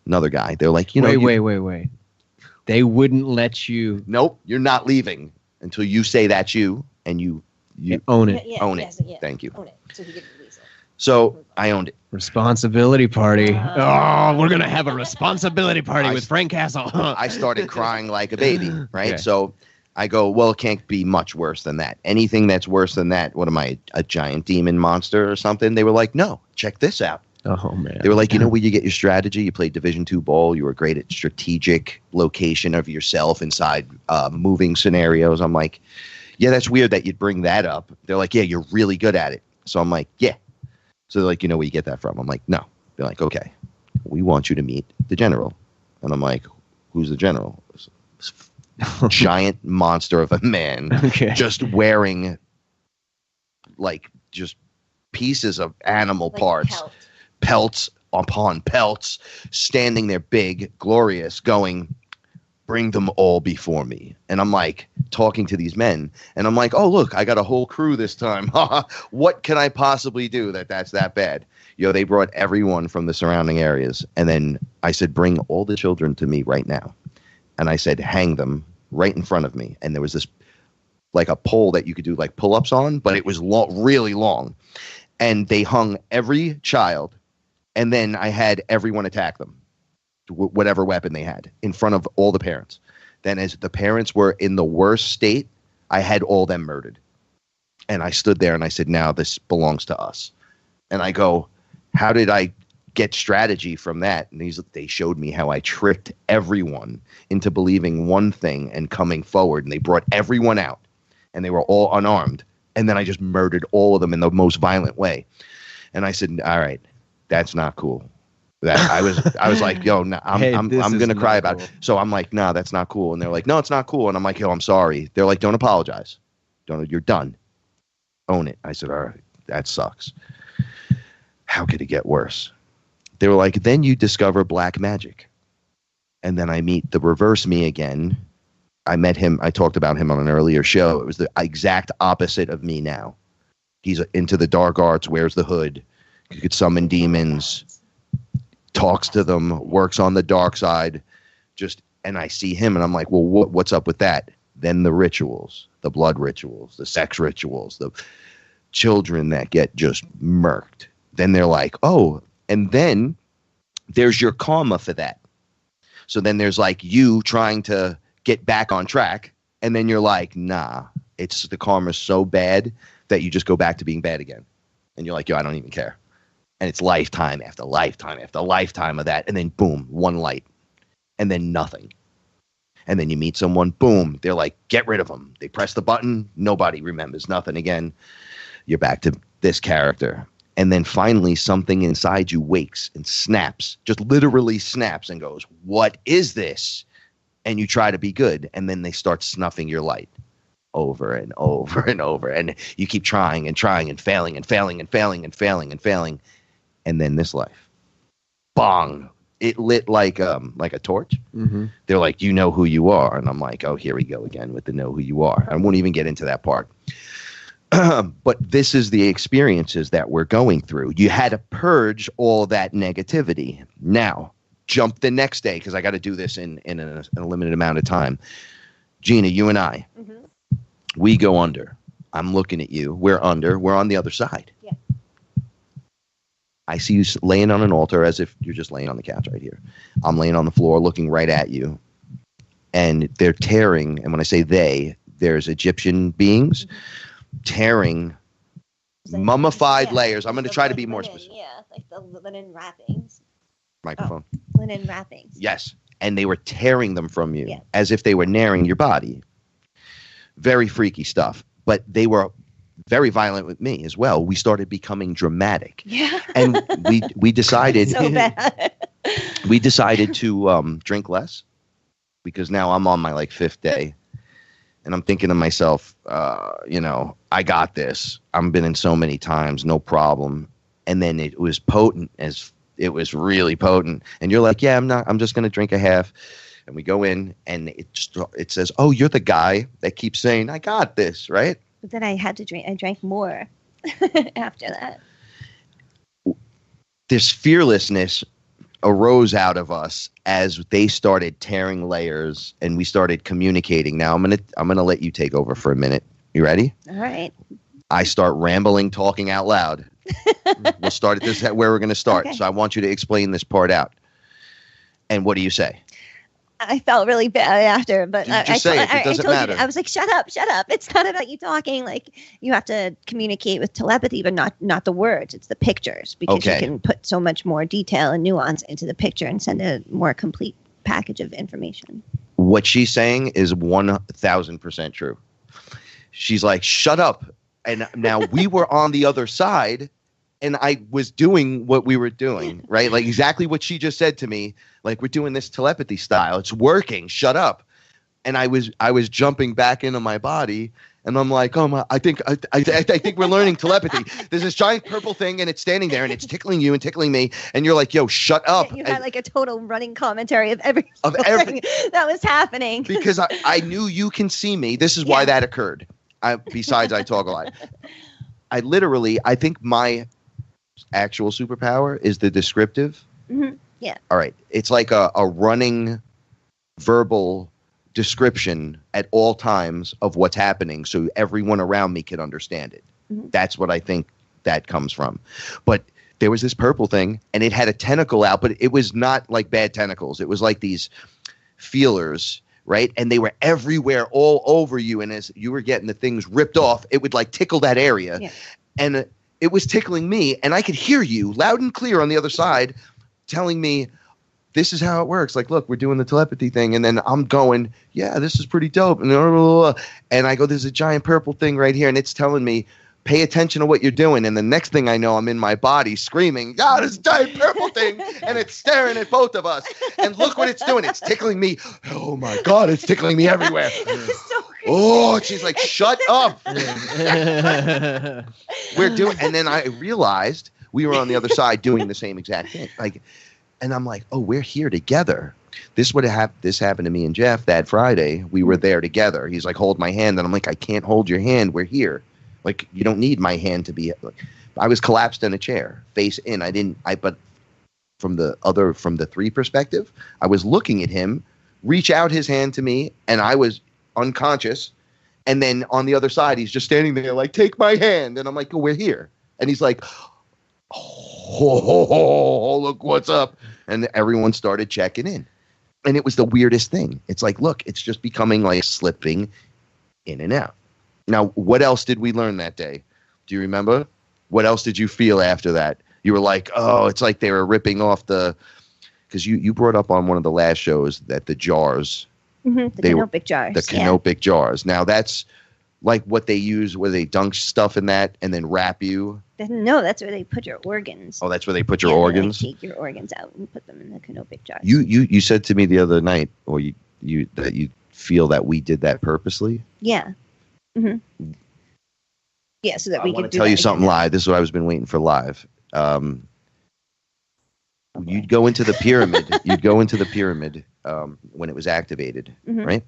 Another guy. They're like, Wait. They wouldn't let you. Nope, you're not leaving until you say that's you, and you own it. Own it. Thank you. Own it. So he could release it. So I owned it. Responsibility party. We're going to have a responsibility party with Frank Castle. I started crying like a baby, right? Okay. So I go, well, it can't be much worse than that. Anything that's worse than that, what am I, a giant demon monster or something? They were like, no, check this out. Oh, man. They were like, you know where you get your strategy? You played Division II ball. You were great at strategic location of yourself inside moving scenarios. I'm like, yeah, that's weird that you'd bring that up. They're like, yeah, you're really good at it. So I'm like, yeah. So they're like, you know where you get that from? I'm like, no. They're like, okay, we want you to meet the general. And I'm like, who's the general? Giant monster of a man, just wearing like just pieces of animal Like parts, pelts upon pelts, standing there big, glorious, going, bring them all before me. And I'm like talking to these men, and I'm like, oh, look, I got a whole crew this time. What can I possibly do that's that bad? They brought everyone from the surrounding areas. And then I said, bring all the children to me right now. And I said, hang them right in front of me. And there was this like a pole that you could do like pull-ups on, but it was really long. And they hung every child. And then I had everyone attack them, whatever weapon they had, in front of all the parents. Then as the parents were in the worst state, I had all them murdered. And I stood there and I said, now this belongs to us. And I go, how did I get strategy from that? And they showed me how I tricked everyone into believing one thing and coming forward. And they brought everyone out, and they were all unarmed. And then I just murdered all of them in the most violent way. And I said, all right, that's not cool. That I was like, yo, no, I'm gonna cry about it. So I'm like, no, that's not cool. And they're like, no, it's not cool. And I'm like, yo, I'm sorry. They're like, don't apologize. You're done. Own it. I said, all right, that sucks. How could it get worse? They were like, then you discover black magic. And then I meet the reverse me again. I met him. I talked about him on an earlier show. It was the exact opposite of me now. He's into the dark arts, wears the hood, could summon demons, talks to them, works on the dark side. And I see him and I'm like, well, what's up with that? Then the rituals, the blood rituals, the sex rituals, the children that get just murked. Then they're like, oh, and then there's your karma for that. So then there's like you trying to get back on track. And then you're like, nah, the karma's so bad that you just go back to being bad again. And you're like, yo, I don't even care. And it's lifetime after lifetime after lifetime of that. And then boom, one light. And then nothing. And then you meet someone, boom, they're like, get rid of them. They press the button, nobody remembers nothing again. You're back to this character. And then finally something inside you wakes and snaps, just literally snaps and goes, what is this? And you try to be good. And then they start snuffing your light over and over and over. And you keep trying and trying and failing and failing and failing and failing and failing. And then this life, bong, it lit like a torch. Mm-hmm. They're like, you know who you are. And I'm like, oh, here we go again with the know who you are. I won't even get into that part. But this is the experiences that we're going through. You had to purge all that negativity. Now, jump the next day, because I got to do this in a limited amount of time. Gina, you and I, we go under. I'm looking at you. We're under. We're on the other side. Yeah. I see you laying on an altar as if you're just laying on the couch right here. I'm laying on the floor looking right at you. And they're tearing. And when I say there's Egyptian beings tearing mummified layers. I'm going to try to be more specific. Yeah, like the linen wrappings. Microphone. Linen wrappings. Yes. and they were tearing them from you Yeah. as if they were naring your body. Very freaky stuff. But they were very violent with me as well. We started becoming dramatic. Yeah. And we decided So bad. we decided to drink less, because now I'm on my like 5th day. And I'm thinking to myself, I got this. I've been in so many times, no problem. And then it was potent, it was really potent. And you're like, yeah, I'm just going to drink a half. And we go in, and it says, oh, you're the guy that keeps saying, I got this, right? But then I had to drink. I drank more after that. This fearlessness arose out of us as they started tearing layers and we started communicating. Now I'm gonna let you take over for a minute. You ready? All right. I start rambling, talking out loud. We'll start at this where we're gonna start. Okay. So I want you to explain this part out. And what do you say? I felt really bad after, but Just say it. It doesn't told matter. You, I was like, shut up. It's not about you talking. Like, you have to communicate with telepathy, but not the words. It's the pictures, because Okay. you can put so much more detail and nuance into the picture and send a more complete package of information. What she's saying is 1,000% true. She's like, shut up. And now we were on the other side, and I was doing what we were doing, right? Like exactly what she just said to me. Like, we're doing this telepathy style. It's working. Shut up. And I was jumping back into my body, and I'm like, oh my, I think we're learning telepathy. There's this giant purple thing, and it's standing there, and it's tickling you and tickling me, and you're like, yo, shut up. You had like a total running commentary of everything that was happening. Because I knew you can see me. This is why that occurred. Besides, I talk a lot. I think my actual superpower is the descriptive. Mm-hmm. Yeah. All right. It's like a running verbal description at all times of what's happening, so everyone around me can understand it. Mm-hmm. That's what I think that comes from. But there was this purple thing, and it had a tentacle out, but it was not like bad tentacles. It was like these feelers, right? And they were everywhere, all over you. And as you were getting the things ripped off, it would like tickle that area. Yeah. And it was tickling me, and I could hear you loud and clear on the other side telling me, this is how it works. Like, look, we're doing the telepathy thing. And then I'm going, yeah, this is pretty dope. And I go, there's a giant purple thing right here. And it's telling me, pay attention to what you're doing. And the next thing I know, I'm in my body screaming, yeah, this giant purple thing. And it's staring at both of us. And look what it's doing. It's tickling me. Oh my God, it's tickling me everywhere. So oh, she's like, shut up. We're doing, and then I realized we were on the other side doing the same exact thing. Like, and I'm like, oh, we're here together. This happened to me and Jeff that Friday. We were there together. He's like, hold my hand. And I'm like, I can't hold your hand. We're here. Like, you don't need my hand to be. Like, I was collapsed in a chair, face in. But from the 3 perspective, I was looking at him reach out his hand to me, and I was unconscious. And then on the other side, he's just standing there like, take my hand. And I'm like, oh, we're here. And he's like, oh, look what's up. And everyone started checking in. And it was the weirdest thing. It's like, look, it's just becoming like slipping in and out. Now, what else did we learn that day? Do you remember? What else did you feel after that? You were like, oh, it's like they were ripping off because you brought up on one of the last shows that the jars. Mm-hmm, the canopic jars. The canopic jars. Now, that's like what they use where they dunk stuff in that and then wrap you. No, that's where they put your organs. Oh, that's where they put your organs? They take your organs out and put them in the canopic jars. You said to me the other night, or that you feel that we did that purposely? Yeah. Mm-hmm. Yeah, so that we could do that. I want to tell you something live. This is what I've been waiting for live. You'd go into the pyramid. When it was activated, mm-hmm. right?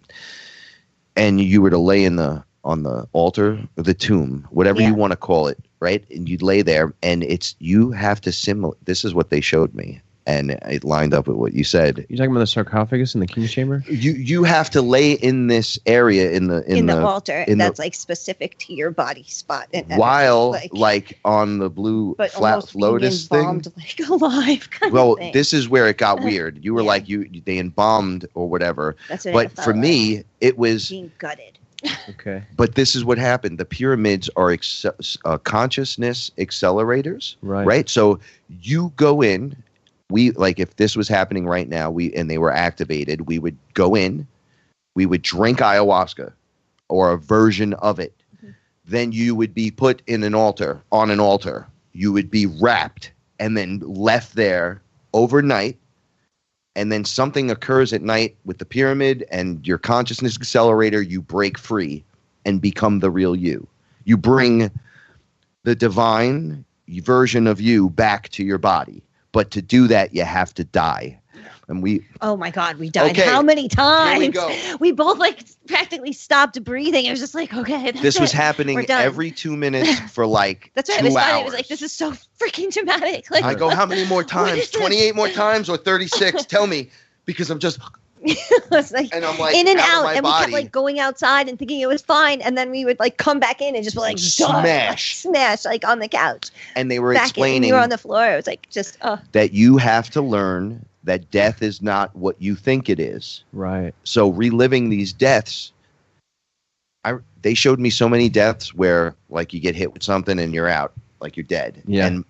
And you were to lay on the altar, or the tomb, whatever you want to call it, right? And you'd lay there, and you have to simulate. This is what they showed me, and it lined up with what you said. You're talking about the sarcophagus in the king's chamber? You have to lay in this area in the altar that's like specific to your body spot. And while like on the blue flat lotus thing. Like alive kind of thing. This is where it got weird. You were like they embalmed or whatever. That's what but for me, it was being gutted. Okay. But this is what happened. The pyramids are consciousness accelerators, right? So you go in we like if this was happening right now, and they were activated, we would go in, we would drink ayahuasca or a version of it. Then you would be put on an altar. You would be wrapped and then left there overnight. And then something occurs at night with the pyramid and your consciousness accelerator. You break free and become the real you. You bring the divine version of you back to your body. But to do that, you have to die. And oh my God, we died. Okay, how many times? here we go. We both like practically stopped breathing. It was just like, okay, that's this was it. We're happening done. every 2 minutes for like That's right. 2 It was hours. funny. It was like, this is so freaking dramatic. Like, I go, how many more what times? is this? 28 more times or 36? Tell me, because I'm just, It was like and I'm like in and out of out, my and we body. kept like going outside and thinking it was fine, and then we would like come back in and just be like Smash. smash, like on the couch. And they were Back in, explaining you were on the floor. It was like just that you have to learn that death is not what you think it is. Right. So reliving these deaths, they showed me so many deaths where like you get hit with something and you're out, like you're dead. Yeah. And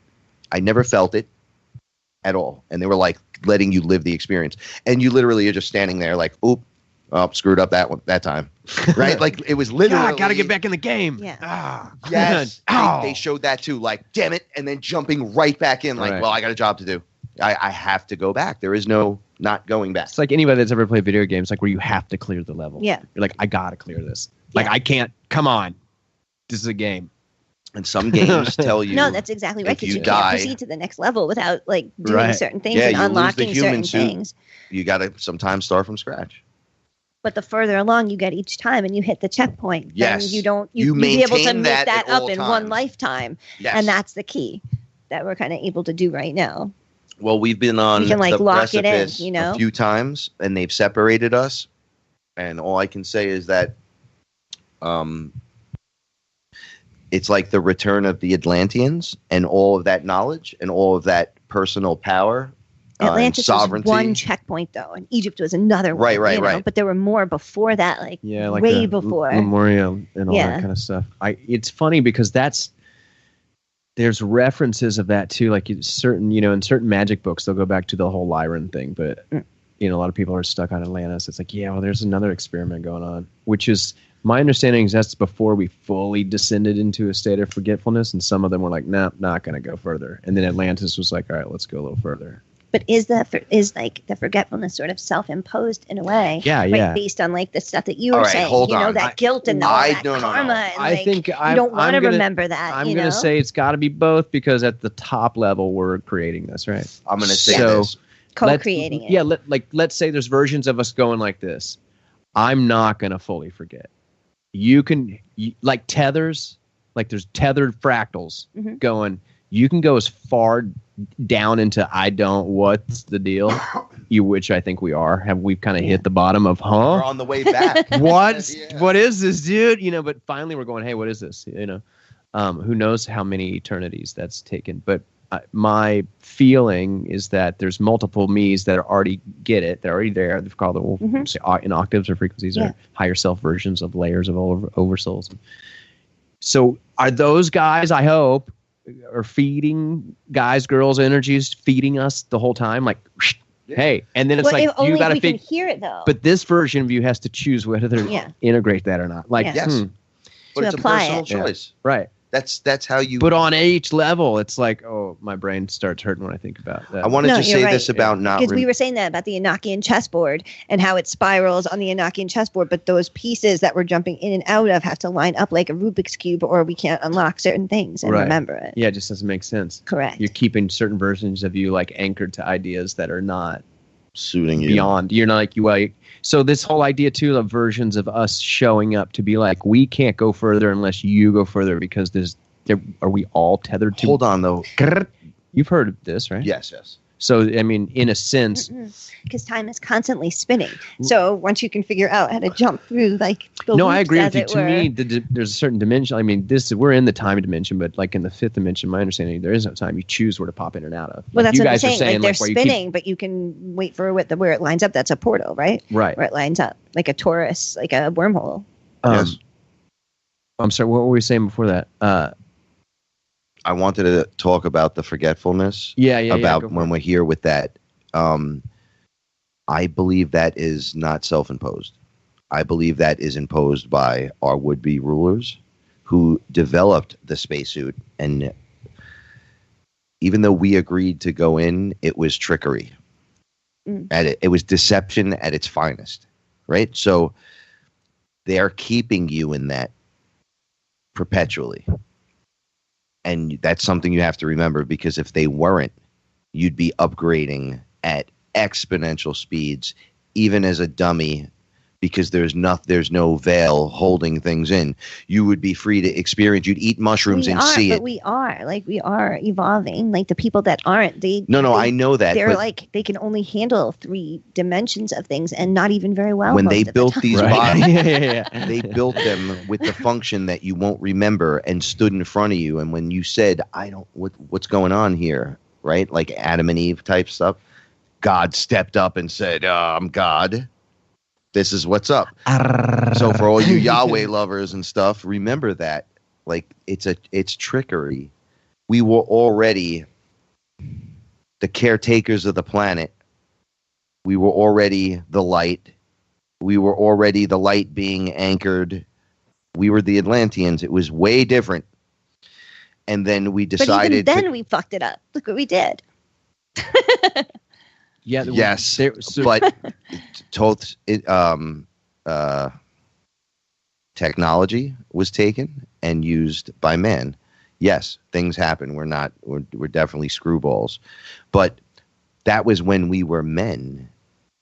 I never felt it at all. And they were like letting you live the experience. And you literally are just standing there like, oh, screwed up that time. Right? Like it was literally. I gotta get back in the game. Yeah. Ah. Yes. Ow. They showed that too. Like, damn it. And then jumping right back in like, Right. well, I got a job to do. I have to go back. There is no not going back. It's like anybody that's ever played video games, like where you have to clear the level. Yeah. You're like, I gotta clear this. Like Yeah. I can't. Come on. This is a game. And some games tell you. no, that's exactly right. if Because you you die- can't proceed to the next level without like doing Right. certain things Yeah, and you lose the unlocking human certain suit. things. You got to sometimes start from scratch. But the further along you get each time, and you hit the checkpoint, Yes. then you don't You be able to maintain make that that at up all in one times. lifetime, Yes. and that's the key that we're kind of able to do right now. Well, we've been on You can, like, the lock it in, precipice you know? a few times, and they've separated us. And all I can say is that it's like the return of the Atlanteans and all of that knowledge and all of that personal power, and Atlantis was sovereignty. one checkpoint though, and Egypt was another one. Right, you know? right. But there were more before that, like Yeah, like way the before. Memorial and all Yeah. that kind of stuff. It's funny because there's references of that too. Like in certain magic books, they'll go back to the whole Lyran thing, but a lot of people are stuck on Atlantis. It's like, yeah, well, there's another experiment going on, which is my understanding is that's before we fully descended into a state of forgetfulness, and some of them were like, nah, not going to go further. And then Atlantis was like, all right, let's go a little further. But is like the forgetfulness sort of self-imposed in a way? Yeah, right, yeah. Based on like the stuff that you All were right, saying, hold you know, on. that guilt and all that no. karma. And, I like, think you don't want to I'm gonna- remember that. I'm you going to know? say it's got to be both because at the top level, we're creating this, right? I'm going to say So- this. co-creating it. Yeah, let's say there's versions of us going like this. I'm not going to fully forget. Like tethers, like there's tethered fractals going. You can go as far down into what's the deal? Which I think we are. We've kind of hit the bottom of, We're huh? on the way back. What? Yeah. What is this, dude? But finally we're going, hey, what is this? Who knows how many eternities that's taken? But my feeling is that there's multiple me's that already get it. They're already there. They've called it say, in octaves or frequencies or higher self versions of layers of oversouls. So are those guys, I hope, are feeding guys, girls, energies, feeding us the whole time? Like, hey, and then it's Well, like, only you got to we can figure. hear it though. But this version of you has to choose whether to integrate that or not. Like, Yeah. Yes. But To it's a apply personal it. choice. right. That's how you. But on each level, it's like, oh, my brain starts hurting when I think about that. I wanted No, to you're say right. this about not. Because we were saying that about the Enochian chessboard and how it spirals on the Enochian chessboard, but those pieces that we're jumping in and out of have to line up like a Rubik's Cube, or we can't unlock certain things and Right. remember it. Yeah, it just doesn't make sense. Correct. You're keeping certain versions of you like anchored to ideas that are not suiting you. beyond. You're not like. So this whole idea too of versions of us showing up to be like, we can't go further unless you go further because are we all tethered to? Hold on though. You've heard of this, right? Yes. So I mean, in a sense, Because time is constantly spinning. So once you can figure out how to jump through, like the no, I loops, agree as with you. it To were. me, there's a certain dimension. I mean, we're in the time dimension, but like in the fifth dimension, my understanding, there is no time. You choose where to pop in and out of. Well, Like that's you what I'm guys are saying. Like they're where you keep- spinning, but you can wait for where it lines up. That's a portal, right? right. Where it lines up, like a torus, like a wormhole. Yes. I'm sorry. What were we saying before that? I wanted to talk about the forgetfulness. About when we're here with that. I believe that is not self-imposed. I believe that is imposed by our would-be rulers who developed the spacesuit. And even though we agreed to go in, it was trickery. It was deception at its finest, right? So they are keeping you in that perpetually. And that's something you have to remember, because if they weren't, you'd be upgrading at exponential speeds, even as a dummy, because there's no veil holding things in. You would be free to experience. You'd eat mushrooms and see it. But we are evolving. Like the people that aren't, I know that. They're they can only handle 3 dimensions of things, and not even very well. When they built these bodies, yeah. they built them with the function that you won't remember, and stood in front of you. And when you said, what's going on here? Right? Like Adam and Eve type stuff. God stepped up and said, I'm God. This is what's up. So for all you Yahweh lovers and stuff, remember that. Like, it's trickery. We were already the caretakers of the planet. We were already the light. We were already the light being anchored. We were the Atlanteans. It was way different. And then we decided. But even then we fucked it up. Look what we did. Yeah. Yes, but technology was taken and used by man. Yes, things happen. We're definitely screwballs, but that was when we were men.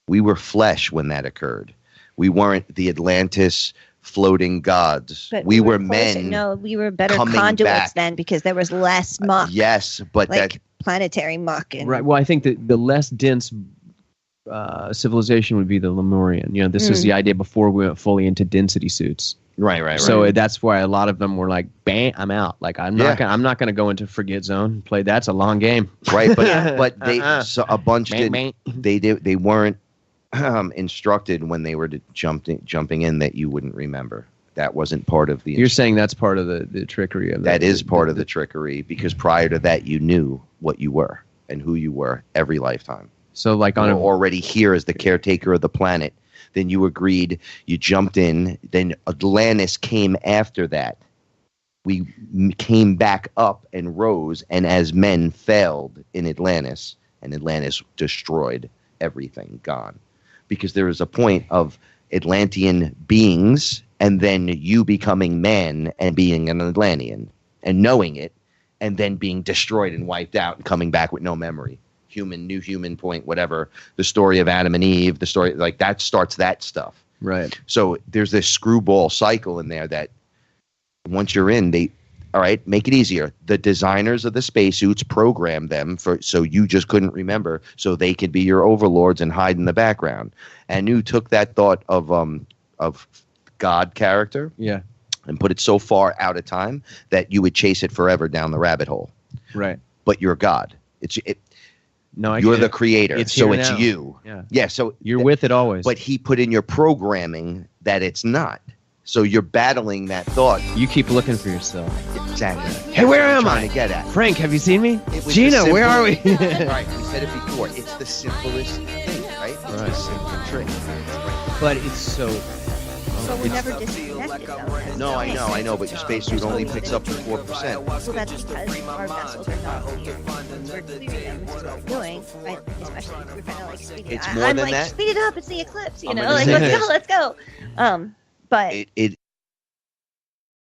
We were flesh when that occurred. We weren't the Atlantis floating gods. But we were closer. men. No, we were better conduits then, because there was less muck. Yes, but planetary muck. Right. Well, I think that the less dense civilization would be the Lemurian. This was the idea before we went fully into density suits. Right. So that's why a lot of them were like, "Bam, I'm out." Like I'm not going to go into Forget Zone. Play that's a long game. Right, but they a bunch did. They weren't instructed when they were jumping in that you wouldn't remember. That wasn't part of the. You're saying that's part of the trickery of that. Is part of the trickery, because prior to that you knew what you were and who you were every lifetime. So like on already here as the caretaker of the planet. Then you agreed. You jumped in. Then Atlantis came after that. We came back up and rose, and as men failed in Atlantis, and Atlantis destroyed everything, gone. Because there is a point of Atlantean beings, and then you becoming man and being an Atlantean and knowing it, and then being destroyed and wiped out and coming back with no memory. New human point, whatever. The story of Adam and Eve, the story like that starts that stuff. Right. So there's this screwball cycle in there that once you're in, all right, make it easier. The designers of the spacesuits programmed them so you just couldn't remember, so they could be your overlords and hide in the background. And you took that thought of God character, and put it so far out of time that you would chase it forever down the rabbit hole. Right. But you're God. No, you're the creator, so it's now. you. Yeah. So you're with it always. But he put in your programming that it's not. So you're battling that thought. You keep looking for yourself. Exactly. Hey, where am I? I? To get at. Frank, have you seen me? Gina, where are we? Right. We said it before. It's the simplest thing, right? It's the simple trick. But it's so. But we're never disconnected, though. No, I know, but your spacesuit only picks up to 4%. Well, that's because our vessels are not cleared. We're clearing them, which is what we're doing, right? Especially if we're trying to speed it up. It's more than that. Speed it up, it's the eclipse, I'm let's go. But it